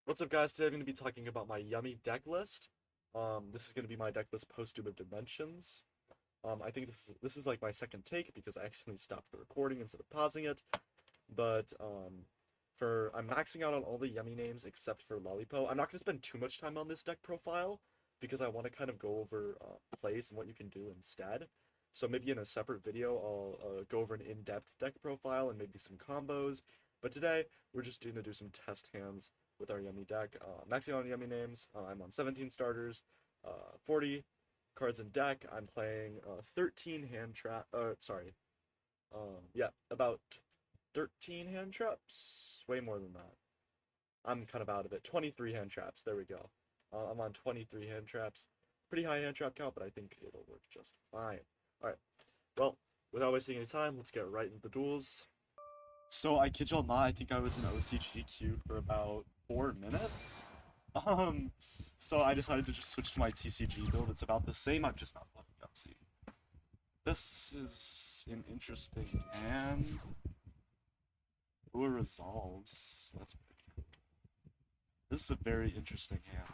What's up, guys? Today I'm going to be talking about my yummy deck list. This is going to be my deck list post Doom of Dimensions. I think this is like my second take because I accidentally stopped the recording instead of pausing it. But I'm maxing out on all the yummy names except for Lollipo. I'm not going to spend too much time on this deck profile because I want to kind of go over plays and what you can do instead. So maybe in a separate video I'll go over an in-depth deck profile and maybe some combos. But today we're just going to do some test hands with our yummy deck. Maxing on yummy names, I'm on 17 starters, 40 cards in deck. I'm playing 13 hand trap. Yeah, about 13 hand traps. Way more than that. I'm kind of out of it. 23 hand traps. There we go. I'm on 23 hand traps. Pretty high hand trap count, but I think it'll work just fine. Alright, well, without wasting any time, let's get right into the duels. So I kid y'all not, I think I was in OCGQ for about 4 minutes. So I decided to just switch to my TCG build. It's about the same, I'm just not fluffing up. See, this is an interesting hand. Ooh, it resolves. So that's pretty cool. This is a very interesting hand.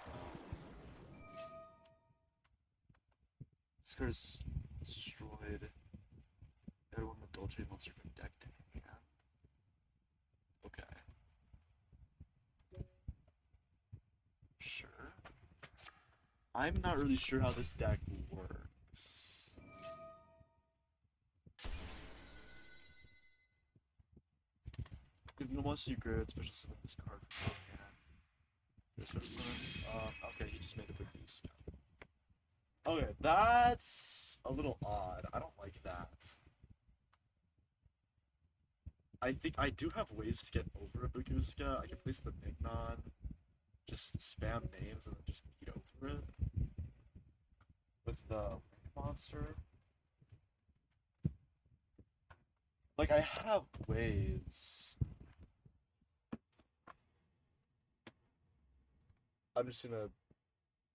This card is destroyed. Everyone with Dolce Monster from deck to hand. Okay. Sure. I'm not really sure how this deck works. If no monster you grab, special summon this card from your hand. Special summon. Okay, he just made a big use. Okay, that's a little odd. I don't like that. I think I do have ways to get over a Baguska. I can place the Mignon, just spam names, and then just beat over it with the Link Monster. Like, I have ways. I'm just gonna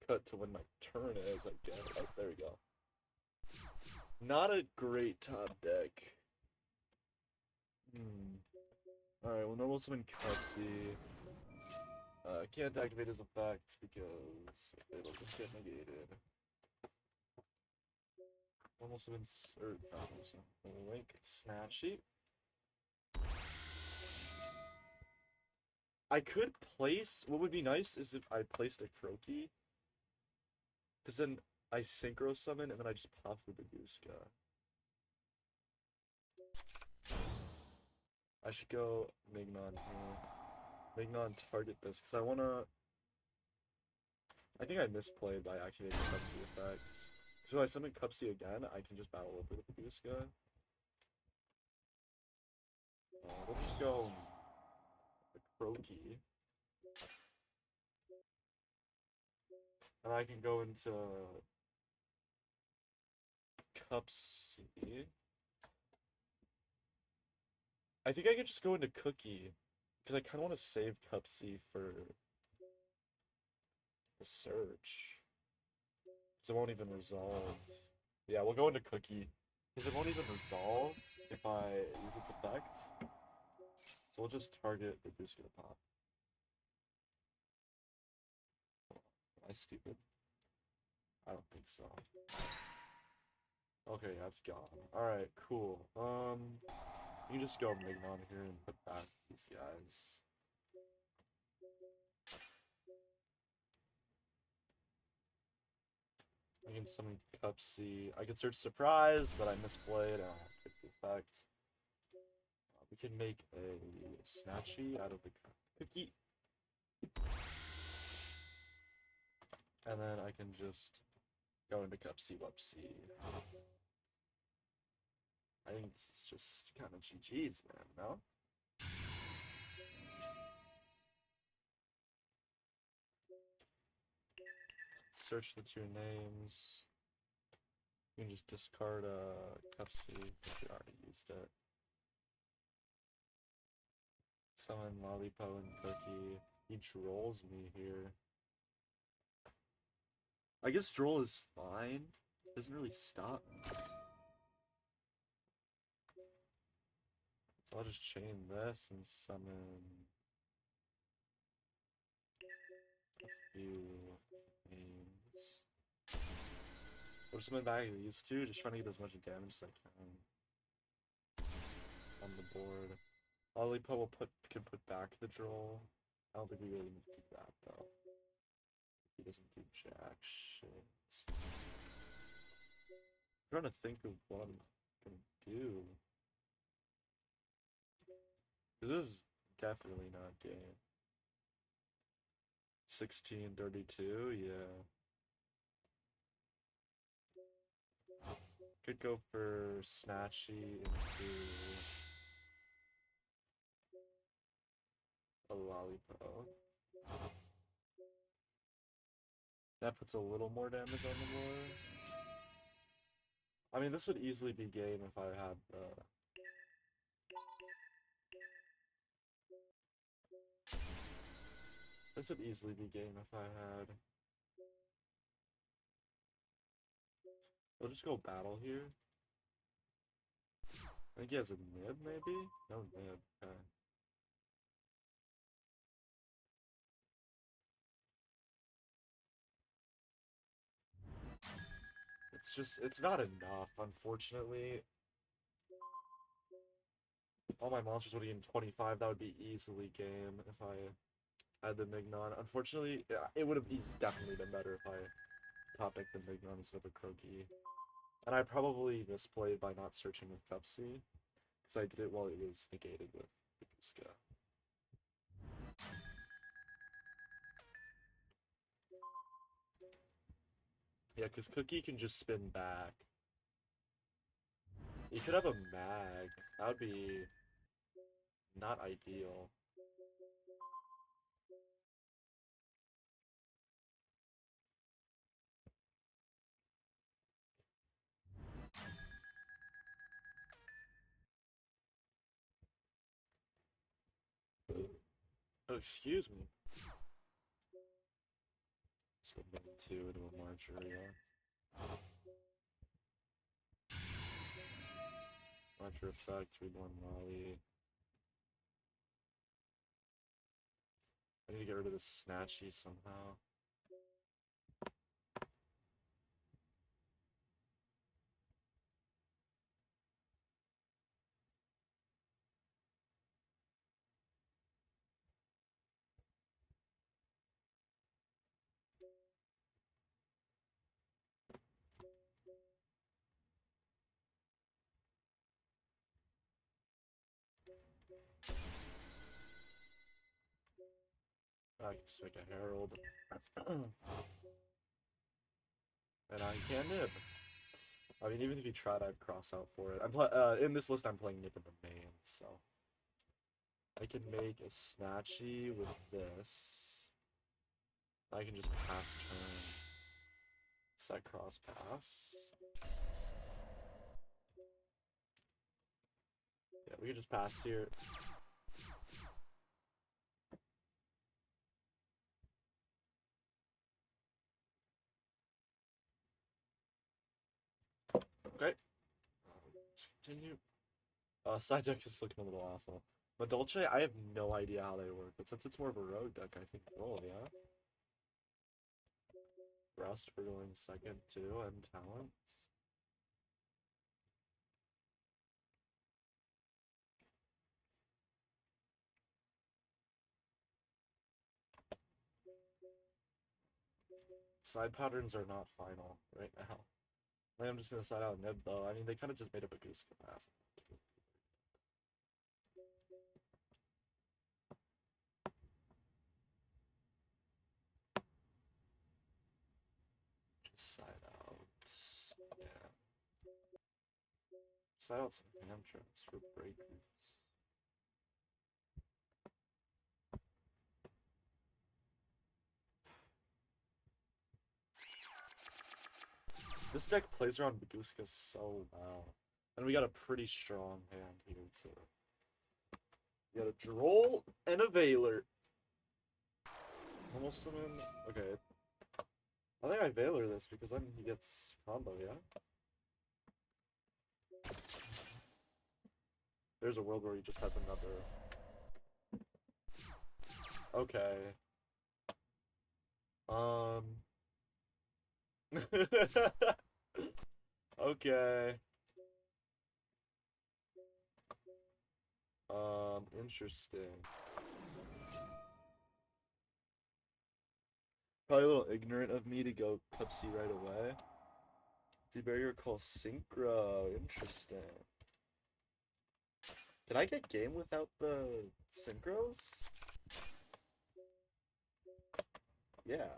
cut to when my turn is, I guess. Oh, there we go. Not a great top deck. Alright, well, normal summon Cupsy. Can't activate his effect because it'll just get negated. Normal summon, or not normal summon, Link Snatchy. I could place, what would be nice is if I placed a Croaky. Because then I Synchro Summon and then I just pop the Baguska. I should go Mignon here. Mignon target this, because I want to... I think I misplayed by activating Cupsy effects. So if I summon Cupsy again, I can just battle over the Baguska. Let's just go the Croaky. And I can go into Cupsy. I think I could just go into Cookie, because I kind of want to save Cupsy for the search. Because it won't even resolve. Yeah, we'll go into Cookie, because it won't even resolve if I use its effect. So we'll just target the Baguska to pop. Am I stupid? I don't think so. Okay, that's gone. Alright, cool. You can just go Mignon here and put back these guys. I can summon Cupsy. I can search Surprise, but I misplayed. I don't pick the effect. We can make a Snatchy out of the Cookie. And then I can just go into Cupsy Wupsy. I think this is just kind of GG's, man, no? Search the two names. You can just discard a Cupsy if you already used it. Summon Lollipo and Cookie. He trolls me here. I guess Droll is fine. Doesn't really stop me. So I'll just chain this and summon a few names. Put some in back of these two, just trying to get as much damage as I can on the board. Lollipop can put back the droll. I don't think we really need to do that though. He doesn't do jack shit. I'm trying to think of what I'm gonna do. This is definitely not game. 1632, yeah. Could go for Snatchy into a Lollipop. That puts a little more damage on the board. I mean, this would easily be game if I had this would easily be game if I had. We'll just go battle here. I think he has a nib, maybe? No nib, okay. It's not enough, unfortunately. All my monsters would have been 25, that would be easily game if I had the Mignon. Unfortunately, it would have definitely been better if I top decked the Mignon instead of a Croaky. And I probably misplayed by not searching with Cupsy, because I did it while it was negated with Baguska. Yeah, because Cookie can just spin back. You could have a mag. That would be not ideal. Oh, excuse me. So maybe 2 into a Marjorie. Marjorie effect, reborn Molly. I need to get rid of the Snatchy somehow. I can just make a Herald. And I can nib. I mean, even if you tried, I'd cross out for it. In this list, I'm playing nib in the main, so I can make a Snatchy with this. I can just pass turn. Set cross pass. Yeah, we can just pass here. Okay. Let's continue. Side deck is looking a little awful. Madolce, I have no idea how they work, but since it's more of a road deck, I think roll, yeah? Rust for going second too, and talents. Side patterns are not final right now. I'm just gonna side out Nib though. I mean, they kind of just made up a goose capacity. Just side out. Yeah. Side out some ham traps for breakers. This deck plays around Baguska so well. And we got a pretty strong hand here, too. We got a Droll and a Veiler. Almost summon. Okay. I think I Veiler this because then he gets combo, yeah? There's a world where he just has another. Okay. Um. Okay. Interesting. Probably a little ignorant of me to go Pepsi right away. The barrier call Synchro. Interesting. Can I get game without the Synchros? Yeah.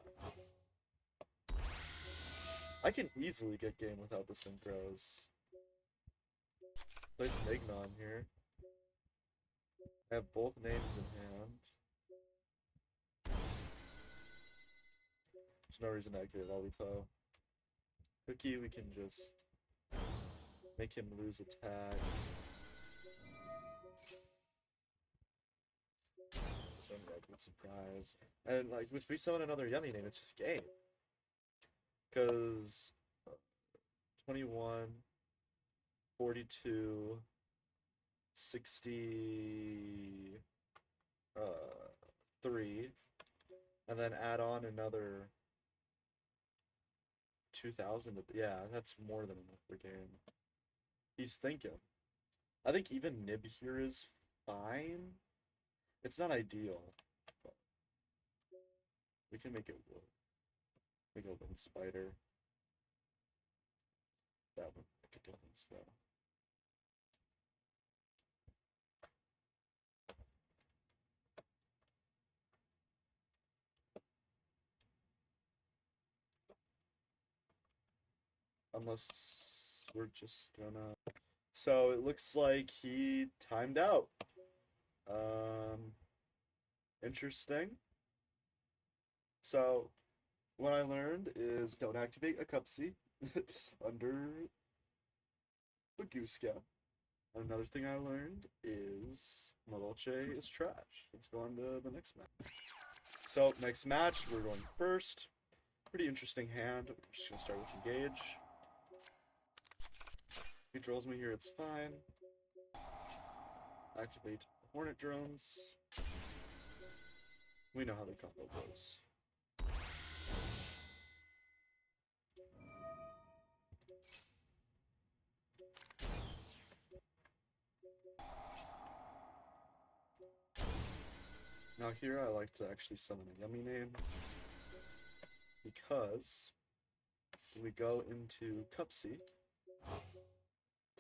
I can easily get game without the Synchros. Place Mignon here. I have both names in hand. There's no reason to activate Lollipop. Cookie, we can just make him lose attack. And like surprise. And like if we summon another yummy name, it's just game. Cause 21, 42, 60, 3, and then add on another 2,000. Yeah, that's more than enough for game. He's thinking. I think even Nib here is fine. It's not ideal, but we can make it work. Make a wing spider. That would make a difference though. Unless we're just gonna. So it looks like he timed out. Interesting. So what I learned is don't activate a Cupsy under YGOomega. Another thing I learned is Moloche is trash. Let's go on to the next match. So next match, we're going first. Pretty interesting hand. We're just gonna start with engage. If he drills me here, it's fine. Activate Hornet drones. We know how the combo goes. Now here I like to actually summon a yummy name because we go into Cupsy.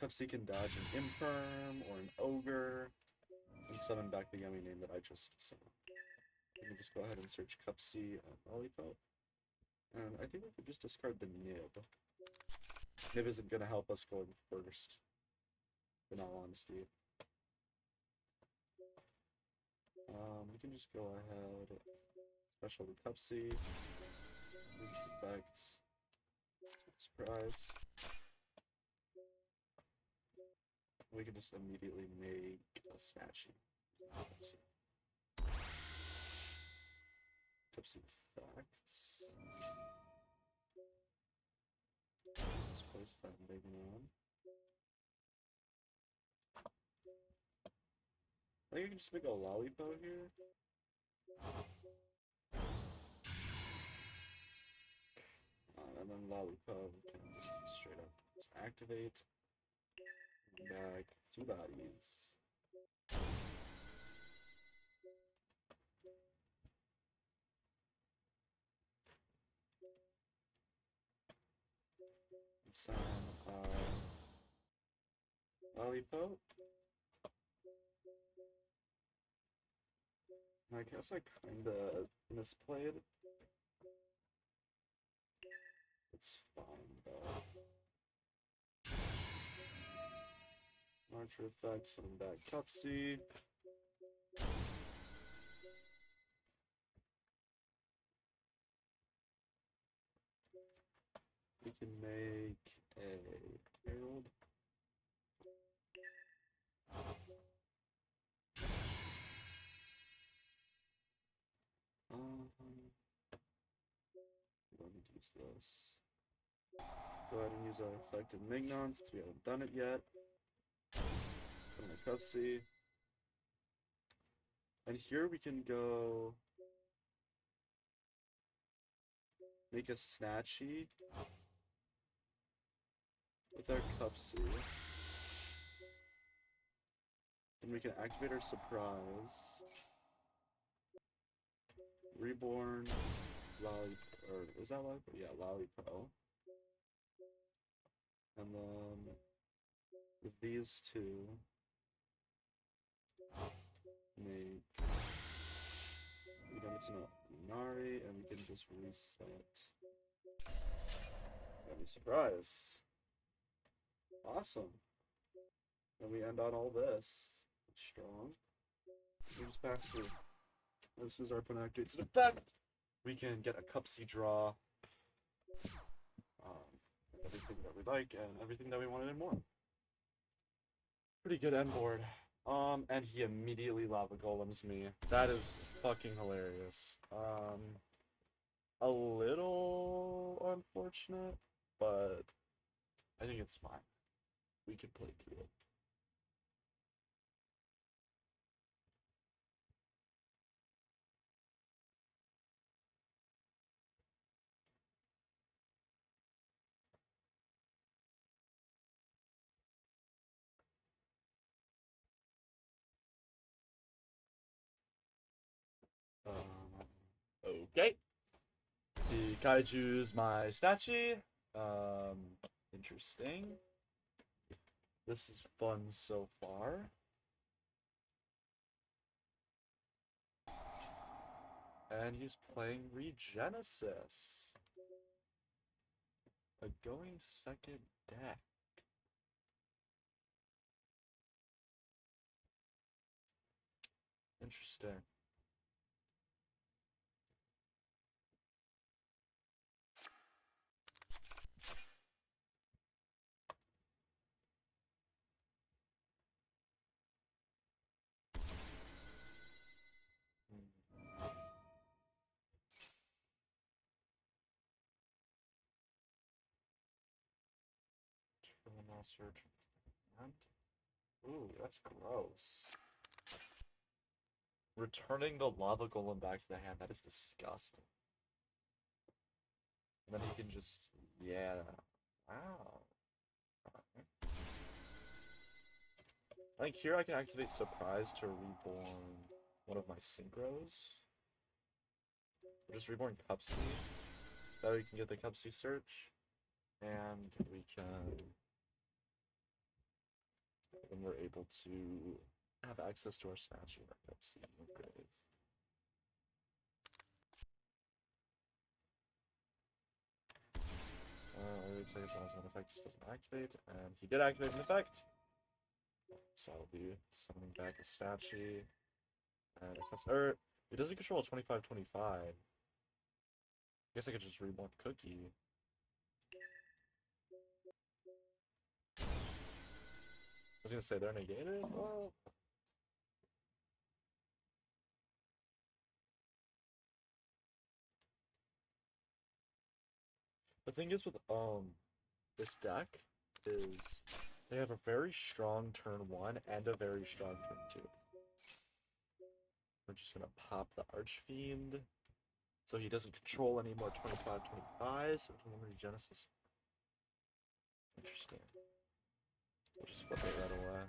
Cupsy can dodge an Imperm or an Ogre and summon back the yummy name that I just summoned. We can just go ahead and search Cupsy and Lollipop. And I think we could just discard the Nib. Nib isn't going to help us going first, in all honesty. We can just go ahead, special the Cupsy, use effect, surprise. We can just immediately make a Snatchy. Cupsy effects. Let's place that big one. I think we can just make a Lollipop here. And then Lollipop can just straight up just activate. Back 2 bodies. Some Lollipop. I guess I kinda misplayed. It's fine though. Launcher effects on back Cupsy. We can make a Herald. We don't need to use this. Go ahead and use our effective Mignon since we haven't done it yet. On a Cupsy. And here we can go make a Snatchy with our Cupsy. And we can activate our Surprise. Reborn, or is that Lollipop? Yeah, Lollipop. And then with these two, make it's an Nari, and we can just reset. That'd be surprise. Awesome. And we end on all this. Strong. We just pass through. This is our opponent activates an effect. We can get a Cupsy draw. Everything that we like and everything that we wanted and more. Pretty good end board. And he immediately Lava Golems me. That is fucking hilarious. A little unfortunate, but I think it's fine. We can play through it. Okay. The Kaiju's my statue. Interesting. This is fun so far. And he's playing Regenesis. A going second deck. Interesting. Search. Ooh, that's gross. Returning the Lava Golem back to the hand, that is disgusting. And then he can just, yeah. Wow. I think here I can activate Surprise to reborn one of my Synchros. Or just reborn Cupsy. That way we can get the Cupsy search. And we can... And we're able to have access to our Snatchy and our Cupsy upgrades. Looks like it's an effect just doesn't activate, and he did activate an effect. So I'll be summoning back a Statue. And it doesn't control a 25-25. I guess I could just reborn Cookie. I was gonna say they're negated. Well, the thing is with this deck is they have a very strong turn 1 and a very strong turn 2. We're just gonna pop the Archfiend so he doesn't control any more 25-25s. So Regenesis. Interesting. We'll just flip it right away.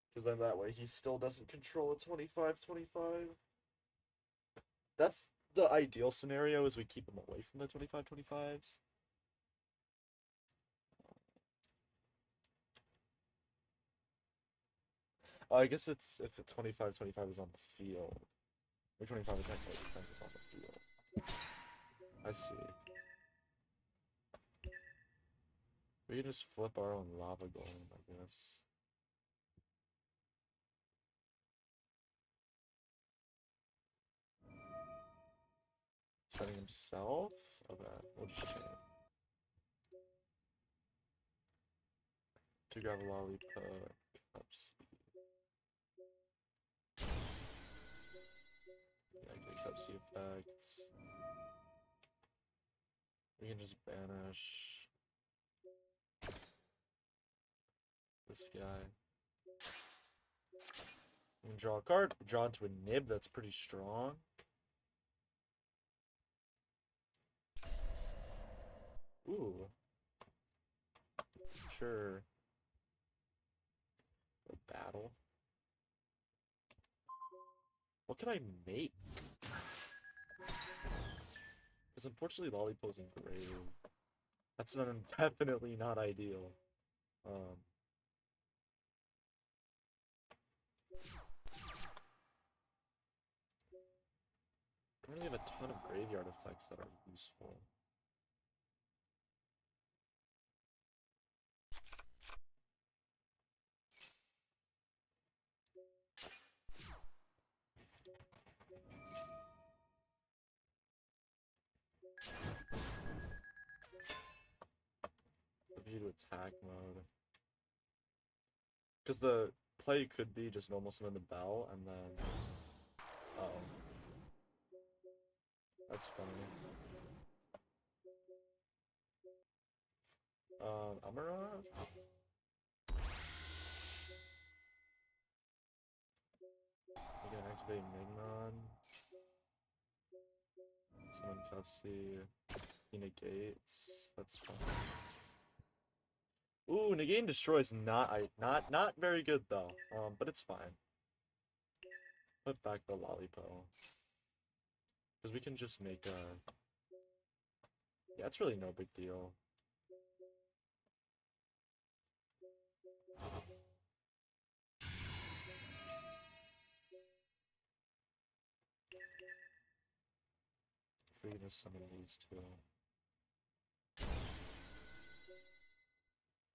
Because then that way he still doesn't control a 25-25. That's the ideal scenario, is we keep him away from the 25-25s. I guess it's if the 25-25 is on the field. Or 25 attack defense is on the field. I see. We can just flip our own Lava Golem, I guess. Setting himself? Okay, we'll just change. To grab a Lollipop, Cupsy. Yeah, get Cupsy effects. We can just banish this guy. We can draw a card, draw into a nib that's pretty strong. Ooh. Sure. A battle. What can I make? Because unfortunately Lollipo's engraved. That's definitely not ideal. I really have a ton of graveyard effects that are useful. Maybe to attack mode. Because the play could be just normal summon the bell and then. Uh-oh. That's funny. Amara? We can activate Mignon. Summon Cupsy. He negates. That's fine. Ooh, negate and destroy is not very good though. But it's fine. Put back the Lollipo. Because we can just make a... Yeah, it's really no big deal. We can just summon these two.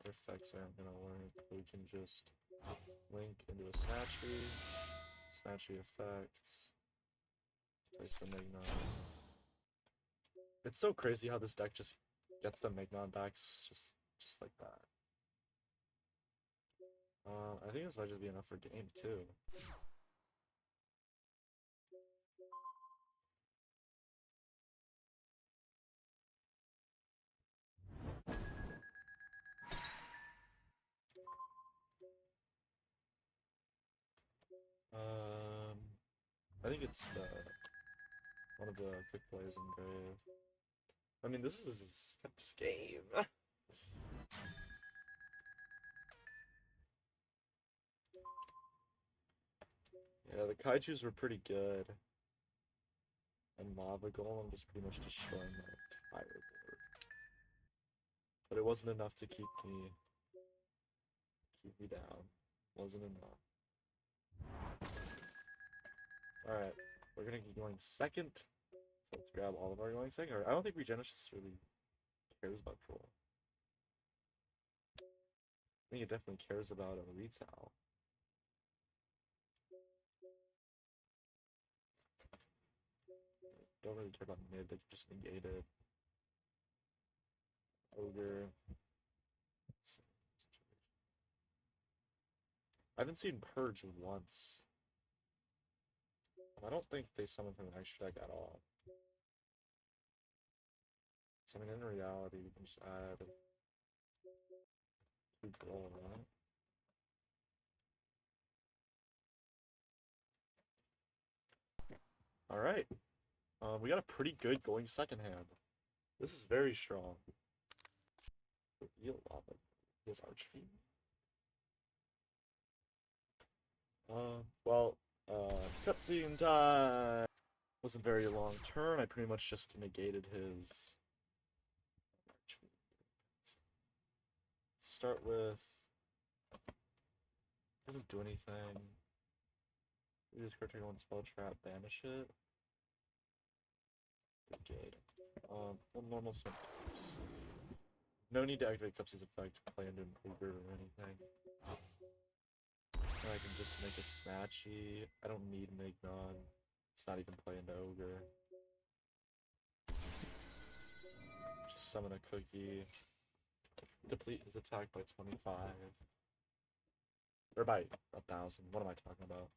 Their effects aren't gonna work. We can just link into a Snatchy. Snatchy effects. Place the Mignon. It's so crazy how this deck just gets the Mignon back just like that. I think this might just be enough for game 2. I think it's one of the quick plays in Grave. I mean, this is just game. Yeah, the Kaijus were pretty good. And Lava Golem just pretty much destroying my entire board. But it wasn't enough to keep me down. Wasn't enough. Alright, we're gonna be going second. So let's grab all of our going second. I don't think Regenesis really cares about Troll. I think it definitely cares about a Retail. Don't really care about mid, they just negated. Ogre. I haven't seen Purge once. I don't think they summon from an extra deck at all. So I mean, in reality, we can just add 2 draw, right? Alright. We got a pretty good going second hand. This is very strong. Reveal Lava. He has Archfiend. Well, cutscene time! Wasn't very long turn. I pretty much just negated his... Start with... Doesn't do anything. We just take one spell trap, banish it. Good. One normal summon Cups. No need to activate Cups' effect, play into an Ogre or anything. I can just make a Snatchy. I don't need Mignon. It's not even play into Ogre. Just summon a Cookie. Deplete his attack by 25. Or by 1,000. What am I talking about?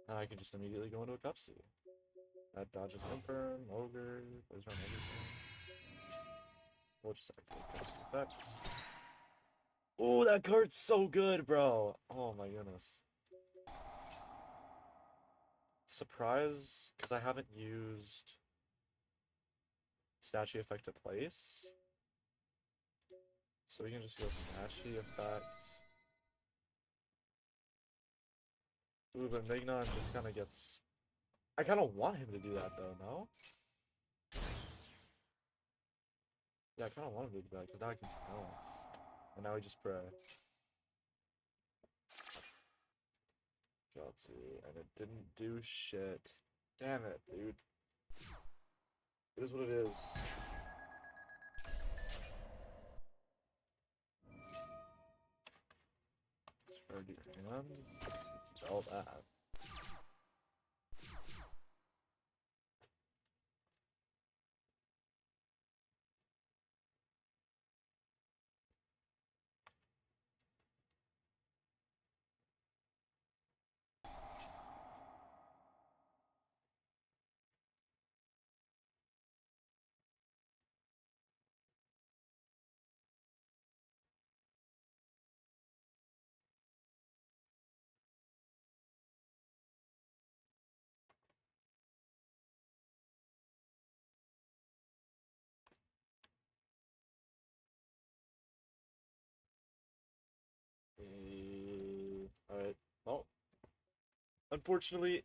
Now I can just immediately go into a Cupsy. That dodges Imperm, Ogre, plays around everything. We'll just activate Cupsy effect. Ooh, that card's so good, bro. Oh my goodness. Surprise, because I haven't used Statue Effect to place. So we can just go Statue Effect. Ooh, but Mignon just kind of gets... I kind of want him to do that, though, no? Yeah, I kind of want him to do that, because now I can talents. And now we just pray. Draw 2, and it didn't do shit. Damn it, dude. It is what it is. Turn your hands. All that. Alright, well, unfortunately,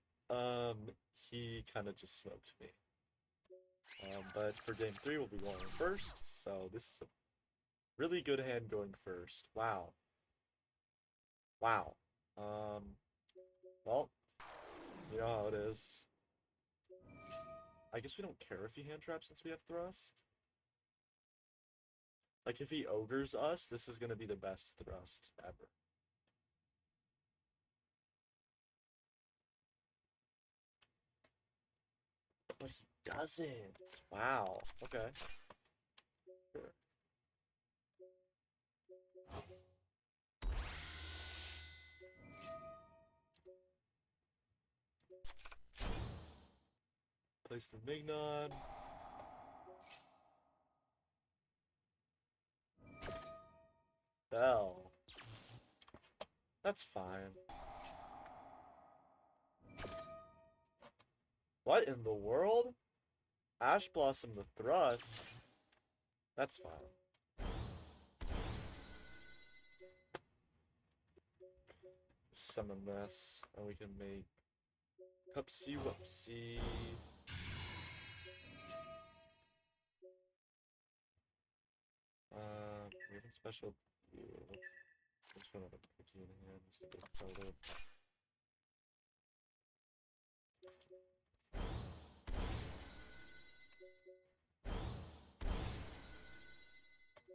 he kind of just smoked me. But for game 3, we'll be going first, so this is a really good hand going first. Wow. Wow. Well, you know how it is. I guess we don't care if he hand traps since we have thrust. Like, if he ogres us, this is gonna be the best thrust ever. But he doesn't. Wow. Okay. Sure. Place the Mignon. Bell. That's fine. What in the world? Ash Blossom the thrust? That's fine. Summon this, and we can make Cupsy Whoopsie. We have a special. Let's run out of cookie in hand just to get started.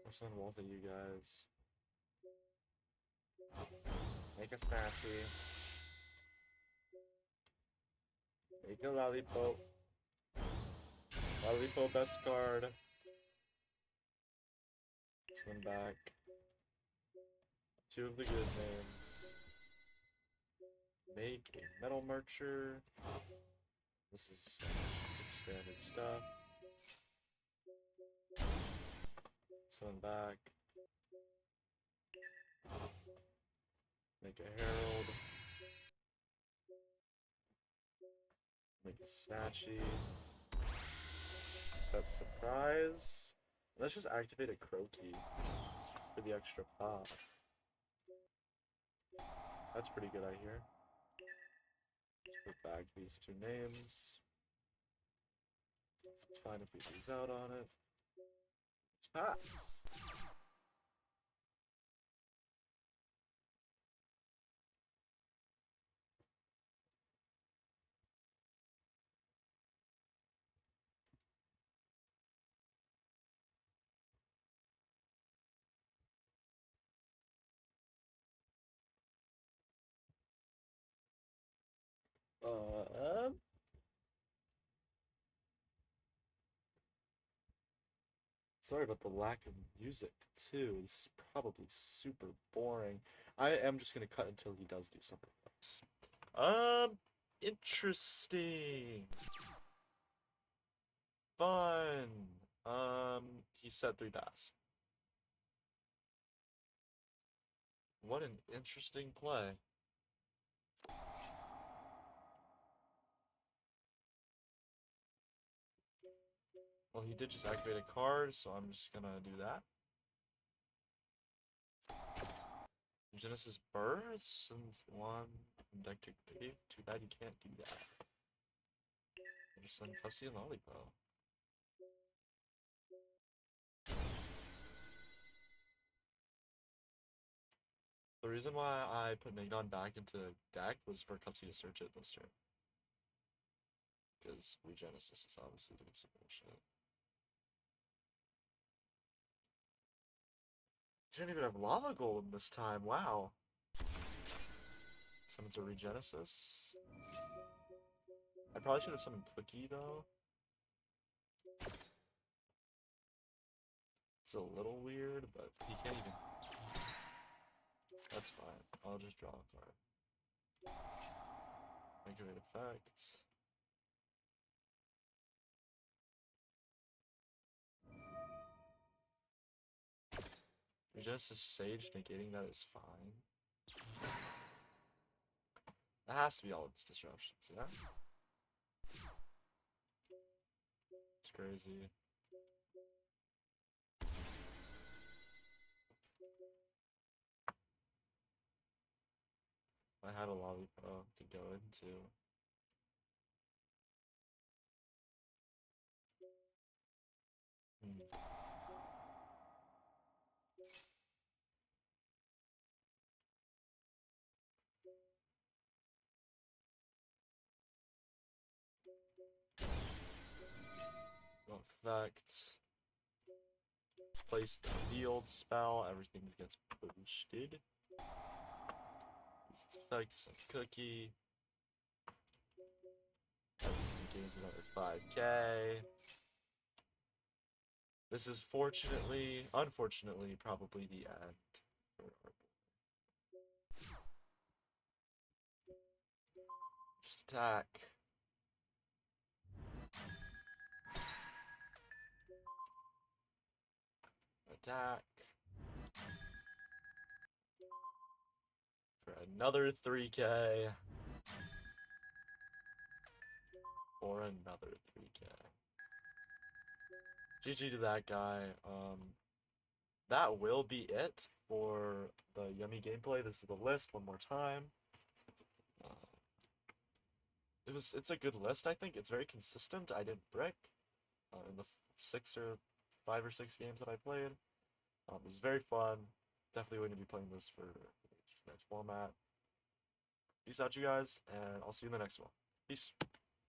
I'll send both of you guys. Make a snatchy. Make a lollipop. Lollipop best card. Swim back. 2 of the good names. Make a metal marcher. This is standard stuff. Swim back. Make a herald. Make a snatchy. Set surprise. Let's just activate a croaky for the extra pop. That's pretty good, I hear. Just put back these 2 names. It's fine if we lose out on it. Let's pass. Sorry about the lack of music, too. This is probably super boring. I am just gonna cut until he does do something else. Interesting. Fun. He said 3 pass. What an interesting play. Well, he did just activate a card, so I'm just gonna do that. Genesis Burst and one deck to grave. Too bad you can't do that. I just send Fussy and Lollipop. The reason why I put Mignon back into deck was for Cupsy to search it this turn. Because Regenesis is obviously doing some bullshit. You didn't even have Lava Golem this time, wow. Summons a Regenesis. I probably should have summoned Cookie though. It's a little weird, but he can't even. That's fine. I'll just draw a card. Activate effect. Regenesis Sage negating that is fine. That has to be all of his disruptions, yeah? It's crazy. I had a Lollipop to go into. Effect. Place the field spell, everything gets boosted. Use its effect, send Cookie. Everything gains another 5k. This is unfortunately, probably the end for our boy. Just attack. Attack. For another 3k. For another 3k. GG to that guy. That will be it for the Yummy gameplay. This is the list one more time. It's a good list, I think. It's very consistent. I didn't brick in the 5 or 6 games that I played. It was very fun. Definitely going to be playing this for the next format. Peace out, you guys, and I'll see you in the next one. Peace.